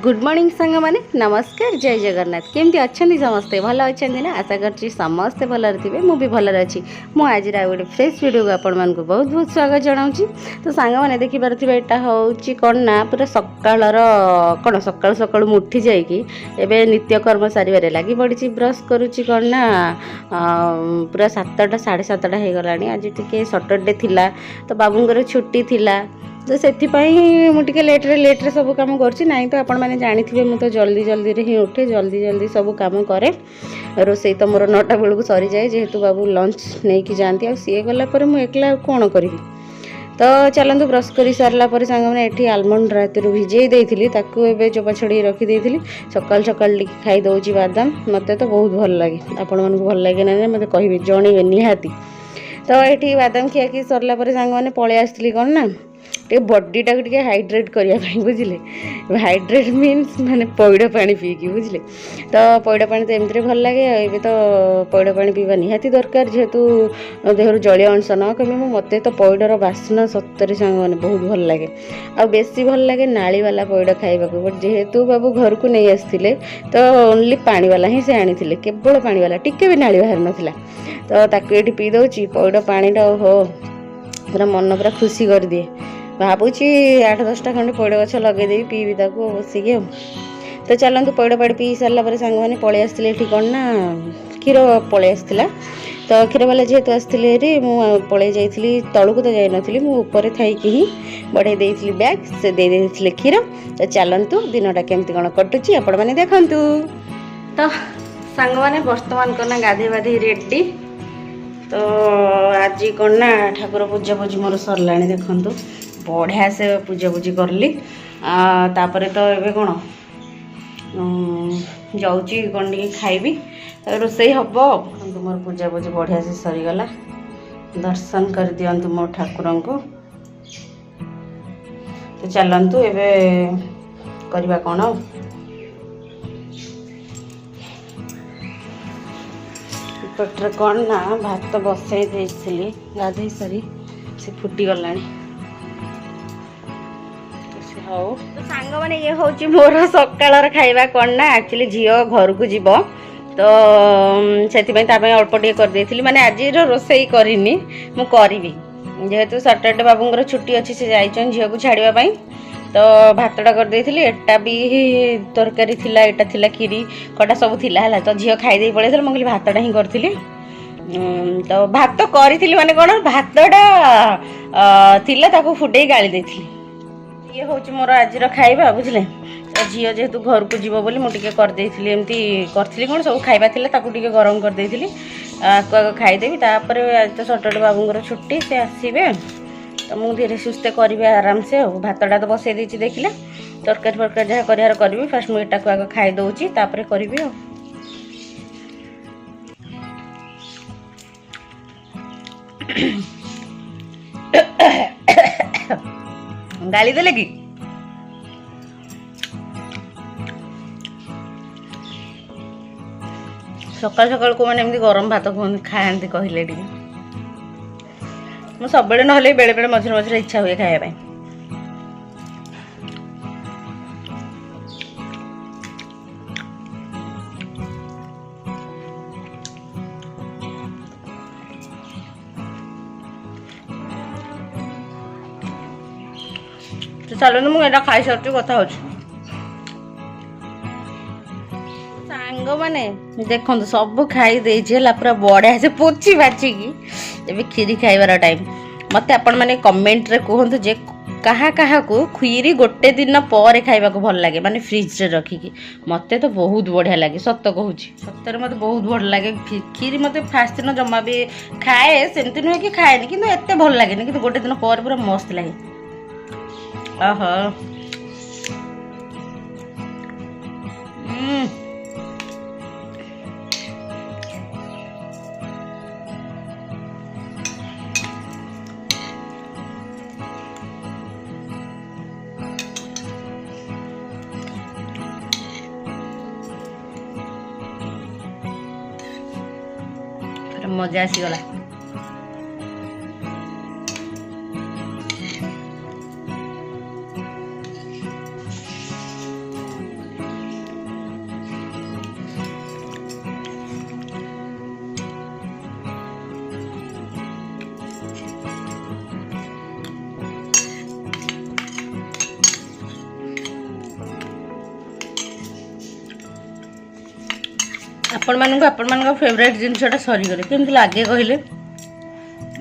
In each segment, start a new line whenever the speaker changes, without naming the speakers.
Good morning सांग मैंने नमस्कार जय जगन्नाथ केमती अच्छा समस्ते भल अच्छा ना आशा कर समस्ते भलर थे मुझे भलर अच्छी मुझे गोटे फ्रेश वीडियो को आपण मानक बहुत बहुत स्वागत जनाऊँ। तो सांग मैंने देखिपे यहाँ हूँ कौन ना पूरा सकाल कौन सका सका उठी जाकि एवं नित्यकर्म सारे लगी पड़ी ब्रश करुच्ची कौन ना पूरा 7टा 7:30 हो गला आज टी सटरडे थिला तो बाबूंर छुट्टी थिला तो से मुझे लेट्रे सब कम कर तो आपण मैंने जानी मुझे जल्दी जल्दी रे ही उठे जल्दी जल्दी सब कम करे रोसई तो मोर 9टा बेलू सरी जाए जेहेतु बाबू लंच नहीं कि जाती सी गलापर मुझे एकला कौन करी। तो चलतु ब्रश कर सारापर सांग मैंने ये आलमंड रात भिजे देती चोपा छड़ी रखी सकाल सकाल खाई दूची बादाम मत तो बहुत भल लगे आपण मन भल लगे ना मत कहे जनइबे निहाती। तो ये बादाम खियाखी सरला सांग मैंने पलि आसती कौन ना बॉडी टाक हाइड्रेट करने बुझे हाइड्रेट मीन्स माने पैड़ पानी पीकी बुझे। तो पैड़ पानी तो एमती भल लगे ये तो पैड़ पानी पीवा निहाती दरकार जेहेतु देहर जलीय अंश न कमी मत तो पैड़र बास्ना सतरे सांग मैंने बहुत भल लगे आ बेसी भल लगे नाली वाला पैड़ खाइबा को बट जेहेतु बाबू घर को नहीं आसते तो ओनली पानी वाला ही से आनी केवल पानी वाला टिके भी नाली बाहर नाला तो ताक ये पी दूची पैड़ पानीटा हो पूरा मन पूरा खुशी कर दिए भावुची 8-10टा खंडे पैड़ गछ लगेदेवी पीबी बसिकी आ। तो चलतु पैड़ पाड़ी पी सारापर सांग मैंने पलि आसते ये कौन ना क्षीर पलि आसला तो क्षीर वाला जेहेतु आसते मुझे जाइली तलू तो जाई नी मुझे थी ही बढ़े देती बैग से दे क्षीर। तो चलतु दिनटा केमती कौन कटुची आपण मैंने देखु। तो सांग मैंने बर्तमान करना गाधे बाधे रेडी तो आज कौन ना ठाकुर पूजा पूजी मोर सरला देखु बढ़िया से पूजा पूजी करली तापर तो ये कौन जाऊँगी कौन टी खाइबी रोसई हम मोर पूजा पूजी बढ़िया से सरीगला दर्शन कर दिंतु मो ठाकुर को। तो चलतु एबे करवा कौन पट्रे कौन ना भात बसई देली गाधे सारी से फुटी गला हो। तो सांग मैंने ये हूँ मोर सकाल खाइबा कौन ना एक्चुअली झील घर को जीव तो से अल्प टे कर माने आज रोसई करनी मुझे जेहेतु सैटरडे बाबूंर छुट्टी अच्छी से जाइछन झील को छाड़ापी तो भातटा कर एटा भी तरकारी थिला एटा थिला खीरी कटा सब थिला है तो झील खाई पड़े मुझे भातटा ही करी तो भात करी माने कौन भातटा थिला ताको फुटे गाली देती ये हूँ मोर आज खाइबा बुझे। झील जेहेतु घर को जीव बोली मुझे करदेली एमती करी कौन सब खाइबा टे गरम करदेली आग खाईदेवी तापर आज तो सटरडे बाबूंर छुट्टी से आसबे तो मुझे धीरे सुस्ते करी आराम से भातटा तो बसई देती देखिले तरकारी फरकारी जहाँ करार करी फास्ट मुझे एटा को आग खाई दूची तापर करी गाली देले कि सकाल सकाल को मैंने एमती गरम भात खाती कहले मुझे सब ना बेले बेले मझे मझे इच्छा हुए खाया तो चलो मुझे खाई सारी कथा हो सांग मैंने देखो सब खाई देला पूरा बढ़िया से पोची बाचिकी एबे खीरी खाइबार टाइम मत आपण मैंने कमेंट रे कहतु जे कहा कहा को खीरी गोटे दिन पर खाइबा को भल लगे माने फ्रिज रे रखिकी मते तो बहुत बढ़िया लगे सत कहूँ सतरे मत बहुत बढ़िया लगे खीरी मत फास्ट दिन जमा भी खाए सेमती नुहे कि खाएनि कि एत भल लगे कि गोटे दिन पर पूरा मस्त लगे आहा मजा आसीगला। आपण फेवरेट जिनसटा सरीगले केमती लगे कहले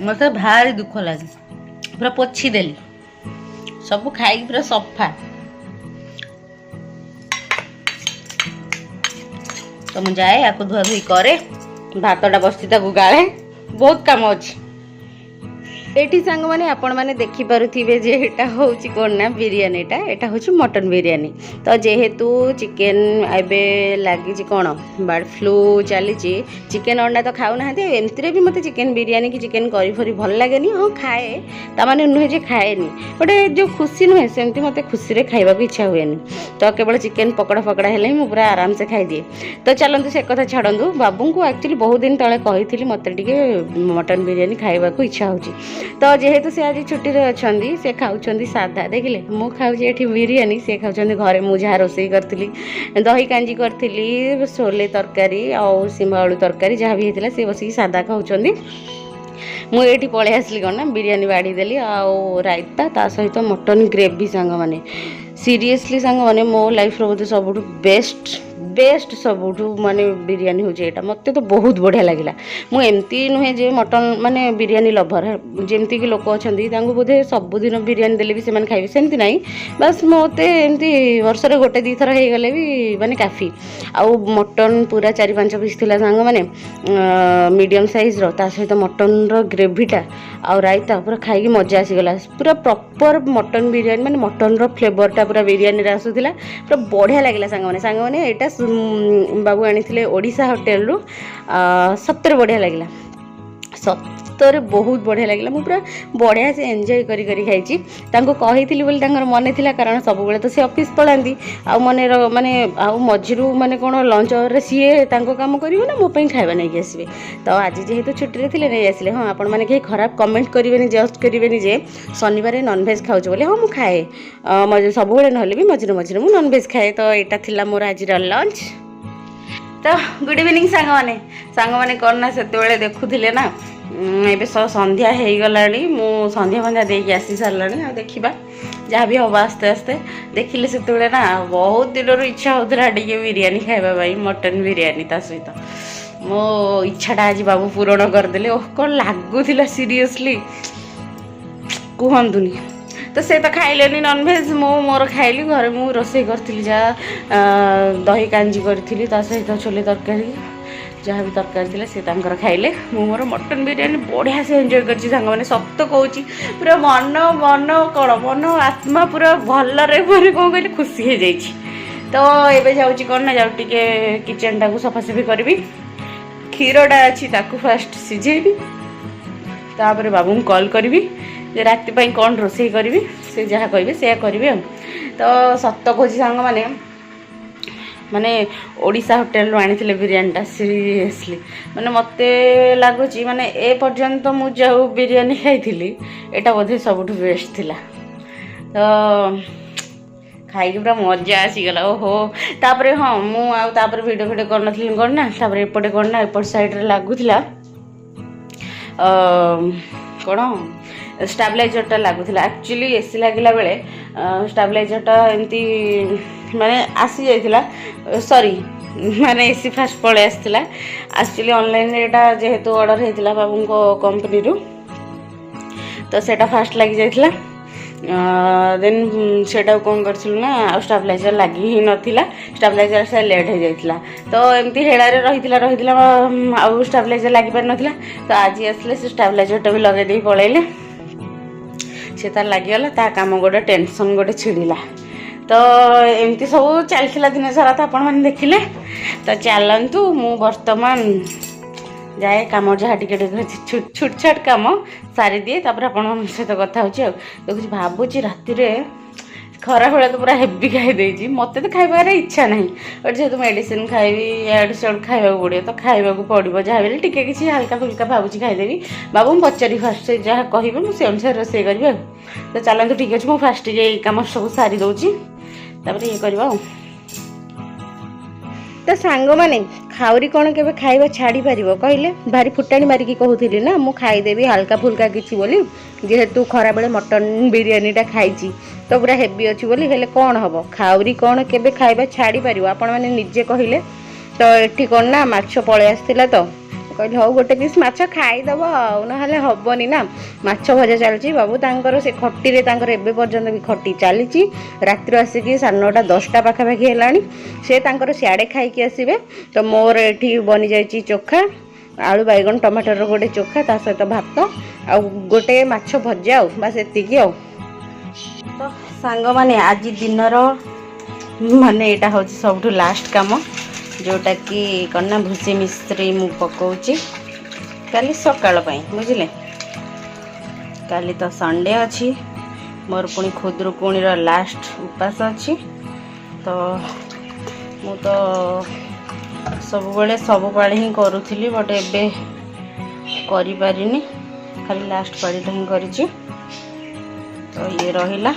मत भारी दुख लगे पूरा पोछी देली सब खाई पूरा सफा तो मुझे जाए या धुआ धुई करे भातटा बसी गाड़े बहुत काम अच्छी एठी सांग माने आपण माने देखि पारुथिबे जे एटा होची कोन ना बिरयानी एटा होची मटन बिरयानी तो जेहेतु चिकेन एबे लागी जी कोन बर्ड फ्लू चली चिकेन अंडा तो खाऊ ना एमती भी मते चिकेन बिरयानी की चिकेन करी फरी भल लागेनी हाँ खाए ता माने नुहे जे खाएनी बटे जो खुशी नुहे सेमती मते खुशी रे खाइबा को इच्छा हुएनी तो केवल चिकेन पकड़ा फकड़ा हेले मु पूरा आराम से खाई दिए तो चलंतु से कथा छाड़ंतु बाबू को एक्चुअली बहुत दिन तले कहिथिली मते टिके मटन बिरयानी खाइबा को इच्छा होची तो जेहेतु से आज छुट्टी रे अछंदी से खाउछंदी सादा देखिले मु खाउछी एठी बिरयानी से खाउछंदी घरे मु जहा रोसई करथिली दही कांजी करथिली छोले तरकारी और सिम आलू तरकारी जहाँ भी हेतिला से बसी सादा खाउछंदी मु एठी पळे आसली कोन ना बिरयानी बाड़ी देली आउ रायता ता सहित मटन ग्रेवी सांग माने सीरियसली सांग माने मो लाइफ रो बोधे सबुठु बेस्ट सबुठु माने बिरयानी हो जेटा मते तो बहुत बढ़िया लागिला मु एमती नुहे जे मटन माने बिरयानी लभर जेमती कि लोक अछंदी तांगु बोधे सब दिन बिरयानी देले भी से माने खाइबे सेमती नाही बस मते एमती वर्ष रे गोटे दी थर हे गले भी माने काफी आउ मटन पूरा 4-5 पीस थिला सांग माने मीडियम साइज रो ता सहित मटन रो ग्रेवीटा आउ रायता पूरा खाई मजा आसी गला पूरा प्रॉपर मटन बिरयानी माने मटन रो फ्लेवरटा पूरा बिरयानी रे आसुथिला पूरा बढ़िया लागिला सांग माने एटा बाबू आनी ओडिशा होटेल रु सत्तर बढ़िया लगे सत्तर बहुत बढ़िया लगे मुझे पूरा बढ़िया से एंजॉय करी खाई कही मन थी कारण सब बेले तो सी ऑफिस पलांती आ मन माने मझिरू माने कौन लंच आवर सीए कम कर ना मोपाई खाଇବା नहीं आसवे तो आज जेहेतु छुट्टी थे नहीं आसिले हाँ आपण मैंने कहीं खराब कमेंट करेंगे जस्ट करेंगे जे शनिवार नॉनवेज खाऊँ बोले हाँ मुझे खाए सब ना भी मझे मझे मुझे नॉनवेज खाए तो यहाँ था मोर आज लंच तो गुड इवनिंग सांग माने कौन ना से देखुले ना ए संध्या हो गला मु संध्या फंध्या देकी आसी सारा आ देखा जहाँ भी हम आस्ते आस्ते देखिले से ना बहुत दिन इच्छा होता टे बिरयानी खाइबा मटन बिरयानी ता सहित मो इच्छाटा आज बाबू पूरण करदे ओह कौन लगुला सीरियसली कहतुनि तो से तो खाइलेनी नॉनवेज मो मोर खाइली घरे मु रोसई करी जहाँ दही कांजी करी सहित छोले तरकारी जहाँ भी तरकारी थी सी खाइले मोर मटन बिरयानी बढ़िया से एंजॉय करछि सांग माने सत्य कहूँ पूरा मन मन कौन मन आत्मा पूरा भलरे पूरी कौन कहले खुशी हो जाइछि तो एबे जाउछि कौन ना जाउ टिके किचन टाकू सफासफी करी क्षीरटा अच्छी ताकू फास्ट सिझेबी तापर बाबू कॉल करी जे राति पाई कौन रोसई करी से जहाँ कहे से करी तो सत्य कहूँ सांग माने माने ओडिशा होटेल रू आनी बिरयानीटा सीरियसली माने मते लगुच माने ए पर्यंत मु जो बिरयानी खाई एटा बोधे सबुठ बेस्ट थिला तो खाई पूरा मजा आसीगला ओहो तापर हाँ मुझे वीडियो वीडियो करनी करना तापर एपटे करना एपट साइड लगुला कौन स्टेबलाइजरटा लगुला एक्चुअली एसी लगिला बेले स्टेबलाइजरटा एमती माने आसी जाइथिला सॉरी माने एसी फास्ट पळे आस्थिला एक्चुअली ऑनलाइन एटा जेहेतु ऑर्डर हेतिला बाबू को कंपनी रु तो सेटा फास्ट लगी जाइथिला देन सेटा कौन करथिलु ना आ स्टेबलाइजर लगी ही नथिला स्टेबलाइजर से लेट हो जाइथिला तो एमती हेडारे रहिथिला आ स्टेबलाइजर लागि पार नथिला तो आज आसले से स्टेबलाइजरटा भी लगे दे पळैले से तार लागिगला ता काम गोटे टेंशन गोटे छिड़िला तो एमती सब चलता दिन सारा तो आपण मैंने देखिले तो चलतु मु बर्तमान जाए कम जहाँ टे छुट छाट कम सारी दिए तापर आपण सहित कथा हो देखुच भावुँ राति खरा बेला तो पूरा हेवी खाई मत तो खाइबार इच्छा ना बट जेहतु मेडिसिन खाइबी इड सियाड़ खाइबा पड़ो तो खाइबा पड़ो जहाँ भी टिके किसी हल्का फुल्का भावुँ खाईदेवी बाबू पचारि फास्ट जहाँ कहे मुझे अनुसार रोसई करी तो चलतु ठीक अच्छे मुझे फास्ट ये कम सब सारी दूची ये करवा तो सांग मैंने खाऊरी कौन के खाइबा छाड़ी पार कहले भारी फुटाणी मारिकी कहूली ना मु खाईदेवी हल्का फुल्का किसी बोली जेहेतु खरा बेले मटन बिरयानीटा खाई तो पूरा हेवी अच्छी बोली हेले कौन हम खाऊरी कौन के खाइबा छाड़ी पार आपण मैंने निजे कहले तो ये कौन ना माछ पलि आसला तो कहली हौ गोटे पीस माछ खाईदेव ना हेबनी ना माछ भजा चलती बाबू तांकर से खटी रे तांकर एबे पर्यंत भी खटी चली राति आसिक 9:30 10टा पाखापाखि है से तांकर सियाड़े खाई आसबे तो मोर ये बनी जाइए चोखा आलू बैगन टमाटर गोटे चोखा ता सहित भात आ गोटे माछ भजा बस एतिकी आ तो सांग माने आज दिनर माने यहाँ हूँ सब लास्ट काम जोटा कि कन्ना भूसी मिस्त्री मु पकाउची काली सकाळ पई बुझिले काली तो संडे अच्छी मोर पुणी खुदरुकुणीर लास्ट उपास अच्छी तो मु तो सब बेले सब पाली ही करूथली बट एबे करि पारिनी खाली लास्ट पालीटा ही करिची तो ये रहिला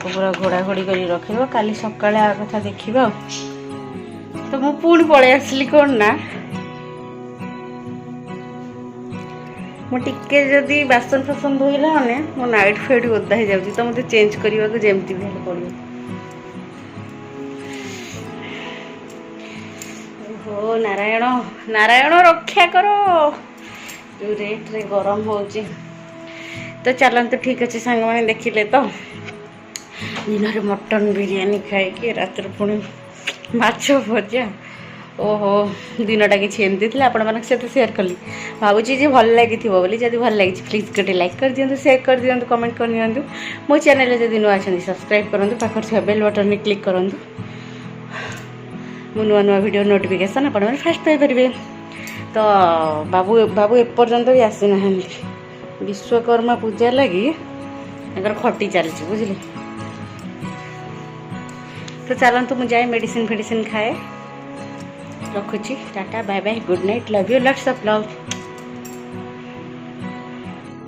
पूरा घोड़ा घोड़ी कर रखिब काली सकाळे आ कथा देखिबा तो मु पुणी पळै आसली कोन ना मु टिके जदी बासन फासन धोइला माने मो नाइट फेड ओदा हो जाउची तो मते चेंज करबा को जेमती भी हेले पड़ियो ओहो नारायण नारायण रक्षा करो जो रेट रे गरम होची तो चलन तो ठीक अच्छे सांग मैंने देखिले तो दिन मटन बिरयानी खाई कि रात पुणी माछ भजा ओहो दिनटा किसी एमती थी आपण मानक सहित शेयर कली भावुची जी भल लगी बोली जब भल लगी प्लीज गोटे लाइक कर दिंतु शेयर कर दिंतु कमेंट कर दिंतु मो चैनल जब नुआ अच्छा सब्सक्राइब करूँ पाखे बेल बटन में क्लिक करूँ मो नुआ नुआ वीडियो नोटिफिकेशन आप फास्ट पाइपर तो बाबू बाबू एपर्यंत भी आसी ना विश्वकर्मा पूजा लगी खटी चलती बुझे तो चलतु मुझे मेडिसिन फेडिसिन खाए रखुची tata bye bye good night love you lots of love.